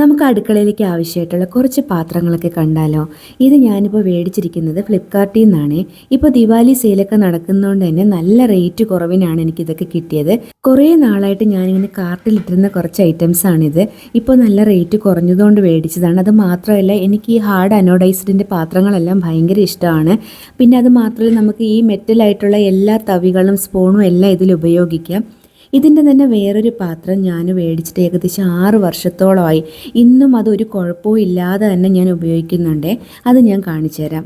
നമുക്ക് അടുക്കളയിലേക്ക് ആവശ്യമായിട്ടുള്ള കുറച്ച് പാത്രങ്ങളൊക്കെ കണ്ടാലോ. ഇത് ഞാനിപ്പോൾ മേടിച്ചിരിക്കുന്നത് ഫ്ലിപ്കാർട്ടിൽ നിന്നാണ്. ഇപ്പോൾ ദിവാലി സെയിലൊക്കെ നടക്കുന്നതുകൊണ്ട് തന്നെ നല്ല റേറ്റ് കുറവിനാണ് എനിക്കിതൊക്കെ കിട്ടിയത്. കുറേ നാളായിട്ട് ഞാനിങ്ങനെ കാർട്ടിലിട്ടിരുന്ന കുറച്ച് ഐറ്റംസാണിത്. ഇപ്പോൾ നല്ല റേറ്റ് കുറഞ്ഞതുകൊണ്ട് മേടിച്ചതാണ്. അത് മാത്രമല്ല, എനിക്ക് ഈ ഹാർഡ് അനോഡൈസ്ഡിൻ്റെ പാത്രങ്ങളെല്ലാം ഭയങ്കര ഇഷ്ടമാണ്. പിന്നെ അത് മാത്രമല്ല, നമുക്ക് ഈ മെറ്റലായിട്ടുള്ള എല്ലാ തവികളും സ്പൂണും എല്ലാം ഇതിൽ ഉപയോഗിക്കാം. ഇതിൻ്റെ തന്നെ വേറൊരു പാത്രം ഞാൻ മേടിച്ചിട്ട് ഏകദേശം 6 വർഷത്തോളമായി. ഇന്നും അതൊരു കുഴപ്പവും ഇല്ലാതെ തന്നെ ഞാൻ ഉപയോഗിക്കുന്നുണ്ട്. അത് ഞാൻ കാണിച്ചു തരാം.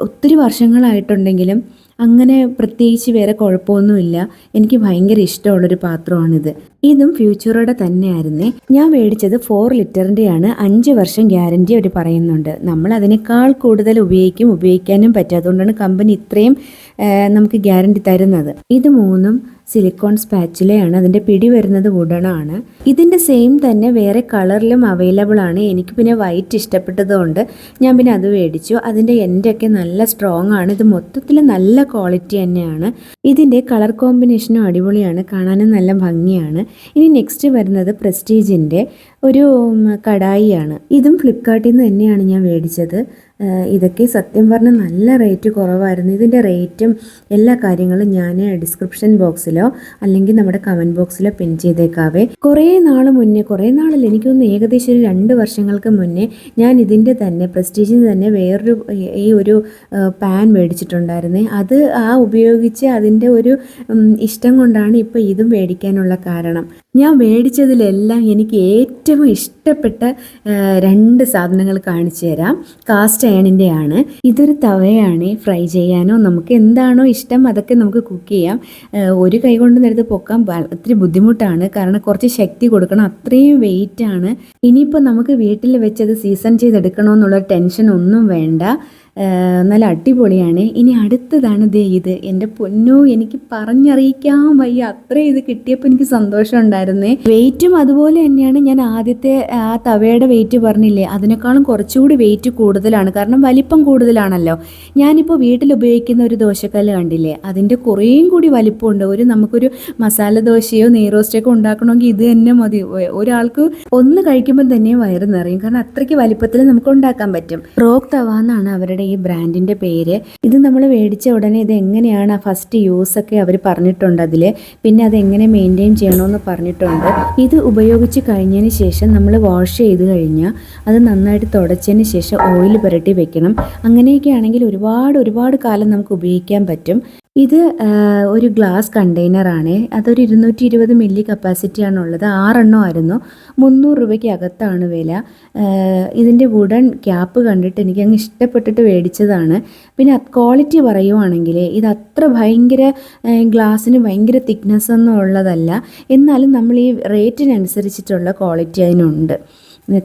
ഒത്തിരി വർഷങ്ങളായിട്ടുണ്ടെങ്കിലും അങ്ങനെ പ്രത്യേകിച്ച് വേറെ കുഴപ്പമൊന്നുമില്ല. എനിക്ക് ഭയങ്കര ഇഷ്ടമുള്ളൊരു പാത്രമാണിത്. ഇതും ഫ്യൂച്ചറോടെ തന്നെയായിരുന്നേ. ഞാൻ മേടിച്ചത് 4 ലിറ്ററിൻ്റെയാണ്. 5 വർഷം ഗ്യാരൻറ്റി അവർ പറയുന്നുണ്ട്. നമ്മൾ അതിനേക്കാൾ കൂടുതൽ ഉപയോഗിക്കാനും പറ്റും. അതുകൊണ്ടാണ് കമ്പനി ഇത്രയും നമുക്ക് ഗ്യാരൻറ്റി തരുന്നത്. ഇത് 3ഉം സിലിക്കോൺ സ്പാച്ചുലയാണ്. അതിൻ്റെ പിടി വരുന്നത് വുഡനാണ്. ഇതിൻ്റെ സെയിം തന്നെ വേറെ കളറിലും അവൈലബിൾ ആണ്. എനിക്ക് പിന്നെ വൈറ്റ് ഇഷ്ടപ്പെട്ടതുകൊണ്ട് ഞാൻ പിന്നെ അത് മേടിച്ചു. അതിൻ്റെ എൻ്റെയൊക്കെ നല്ല സ്ട്രോങ് ആണ്. ഇത് മൊത്തത്തിൽ നല്ല ക്വാളിറ്റി തന്നെയാണ്. ഇതിൻ്റെ കളർ കോമ്പിനേഷനും അടിപൊളിയാണ്, കാണാനും നല്ല ഭംഗിയാണ്. ഇനി നെക്സ്റ്റ് വരുന്നത് പ്രസ്റ്റീജിൻ്റെ ഒരു കടായിയാണ്. ഇതും ഫ്ലിപ്കാർട്ടിൽ നിന്ന് തന്നെയാണ് ഞാൻ മേടിച്ചത്. ഇതൊക്കെ സത്യം പറഞ്ഞാൽ നല്ല റേറ്റ് കുറവായിരുന്നു. ഇതിൻ്റെ റേറ്റും എല്ലാ കാര്യങ്ങളും ഞാൻ ഡിസ്ക്രിപ്ഷൻ ബോക്സിലോ അല്ലെങ്കിൽ നമ്മുടെ കമൻറ്റ് ബോക്സിലോ പിൻ ചെയ്തേക്കാവേ. കുറേ നാളല്ല, എനിക്കൊന്ന് ഏകദേശം ഒരു 2 വർഷങ്ങൾക്ക് മുന്നേ ഞാൻ ഇതിൻ്റെ തന്നെ പ്രസ്റ്റീജിന് തന്നെ വേറൊരു ഈ ഒരു പാൻ മേടിച്ചിട്ടുണ്ടായിരുന്നേ. അത് ഉപയോഗിച്ച് അതിൻ്റെ ഒരു ഇഷ്ടം കൊണ്ടാണ് ഇപ്പോൾ ഇതും മേടിക്കാനുള്ള കാരണം. ഞാൻ മേടിച്ചതിലെല്ലാം എനിക്ക് ഏറ്റവും ഇഷ്ടപ്പെട്ട 2 സാധനങ്ങൾ കാണിച്ചു തരാം. കാസ്റ്റ് അയണിൻ്റെ ആണ്. ഇതൊരു തവയാണ്. ഫ്രൈ ചെയ്യാനോ നമുക്ക് എന്താണോ ഇഷ്ടം അതൊക്കെ നമുക്ക് കുക്ക് ചെയ്യാം. ഒരു കൈ കൊണ്ട് നേരത്തെ പൊക്കാൻ ഒത്തിരി ബുദ്ധിമുട്ടാണ്, കാരണം കുറച്ച് ശക്തി കൊടുക്കണം, അത്രയും വെയിറ്റാണ്. ഇനിയിപ്പോൾ നമുക്ക് വീട്ടിൽ വെച്ചത് സീസൺ ചെയ്തെടുക്കണമെന്നുള്ള ടെൻഷൻ ഒന്നും വേണ്ട. നല്ല അടിപൊളിയാണ്. ഇനി അടുത്തതാണ് ഇത്. എൻ്റെ പൊന്നോ, എനിക്ക് പറഞ്ഞറിയിക്കാൻ വയ്യ, അത്രയും ഇത് കിട്ടിയപ്പോൾ എനിക്ക് സന്തോഷം ഉണ്ടായിരുന്നേ. വെയിറ്റും അതുപോലെ തന്നെയാണ്. ഞാൻ ആദ്യത്തെ ആ തവയുടെ വെയിറ്റ് പറഞ്ഞില്ലേ, അതിനേക്കാളും കുറച്ചുകൂടി വെയിറ്റ് കൂടുതലാണ്, കാരണം വലിപ്പം കൂടുതലാണല്ലോ. ഞാനിപ്പോൾ വീട്ടിൽ ഉപയോഗിക്കുന്ന ഒരു ദോശക്കല്ല് കണ്ടില്ലേ, അതിൻ്റെ കുറേയും കൂടി വലിപ്പമുണ്ട്. നമുക്കൊരു മസാല ദോശയോ നെയ്റോസ്റ്റൊക്കെ ഉണ്ടാക്കണമെങ്കിൽ ഇത് തന്നെ മതി. ഒരാൾക്ക് ഒന്ന് കഴിക്കുമ്പോൾ തന്നെ വയറ് നിറയും, കാരണം അത്രയ്ക്ക് വലിപ്പത്തിൽ നമുക്ക് ഉണ്ടാക്കാൻ പറ്റും. റോക്ക് തവ എന്നാണ് അവരുടെ ഈ ബ്രാൻഡിൻ്റെ പേര്. ഇത് നമ്മൾ മേടിച്ച ഉടനെ ഇത് എങ്ങനെയാണ് ഫസ്റ്റ് യൂസൊക്കെ അവർ പറഞ്ഞിട്ടുണ്ട് അതിൽ. പിന്നെ അതെങ്ങനെ മെയിൻറ്റെയിൻ ചെയ്യണമെന്ന് പറഞ്ഞിട്ടുണ്ട്. ഇത് ഉപയോഗിച്ച് കഴിഞ്ഞതിന് ശേഷം നമ്മൾ വാഷ് ചെയ്ത് കഴിഞ്ഞാൽ അത് നന്നായിട്ട് തുടച്ചതിന് ശേഷം ഓയിൽ പുരട്ടി വെക്കണം. അങ്ങനെയൊക്കെ ആണെങ്കിൽ ഒരുപാട് കാലം നമുക്ക് ഉപയോഗിക്കാൻ പറ്റും. ഇത് ഒരു ഗ്ലാസ് കണ്ടെയ്നറാണ്. അതൊരു 220 മില്ലി കപ്പാസിറ്റിയാണുള്ളത്. 6 എണ്ണമായിരുന്നു. 300 രൂപയ്ക്ക് അകത്താണ് വില. ഇതിൻ്റെ വുഡൻ ക്യാപ്പ് കണ്ടിട്ട് എനിക്കങ്ങ് ഇഷ്ടപ്പെട്ടിട്ട് മേടിച്ചതാണ്. പിന്നെ ക്വാളിറ്റി പറയുവാണെങ്കിൽ ഇത് അത്ര ഭയങ്കര ഗ്ലാസ്സിന് ഭയങ്കര തിക്നെസ് ഒന്നും ഉള്ളതല്ല. എന്നാലും നമ്മൾ ഈ റേറ്റിനനുസരിച്ചിട്ടുള്ള ക്വാളിറ്റി അതിനുണ്ട്.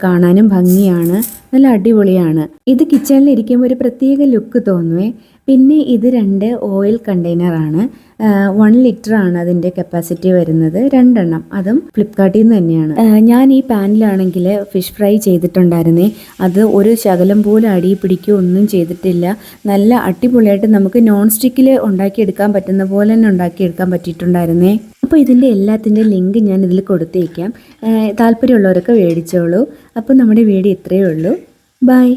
കാണാനും ഭംഗിയാണ്, നല്ല അടിപൊളിയാണ്. ഇത് കിച്ചണിൽ ഇരിക്കുമ്പോൾ ഒരു പ്രത്യേക ലുക്ക് തോന്നുവേ. പിന്നെ ഇത് 2 ഓയിൽ കണ്ടെയ്നറാണ്. 1 ലിറ്ററാണ് അതിൻ്റെ കപ്പാസിറ്റി വരുന്നത്. 2 എണ്ണം, അതും ഫ്ലിപ്കാർട്ടിൽ നിന്ന് തന്നെയാണ്. ഞാൻ ഈ പാനിലാണെങ്കിൽ ഫിഷ് ഫ്രൈ ചെയ്തിട്ടുണ്ടായിരുന്നേ. അത് ഒരു ശകലം പോലും അടി പിടിക്കുകയോ ഒന്നും ചെയ്തിട്ടില്ല. നല്ല അടിപൊളിയായിട്ട് നമുക്ക് നോൺ സ്റ്റിക്കിൽ ഉണ്ടാക്കിയെടുക്കാൻ പറ്റുന്ന പോലെ തന്നെ ഉണ്ടാക്കിയെടുക്കാൻ പറ്റിയിട്ടുണ്ടായിരുന്നേ. അപ്പോൾ ഇതിൻ്റെ എല്ലാത്തിൻ്റെ ലിങ്ക് ഞാൻ ഇതിൽ കൊടുത്തേക്കാം. താല്പര്യമുള്ളവരൊക്കെ മേടിച്ചോളൂ. അപ്പോൾ നമ്മുടെ വീഡിയോ ഇത്രയേ ഉള്ളൂ. ബൈ.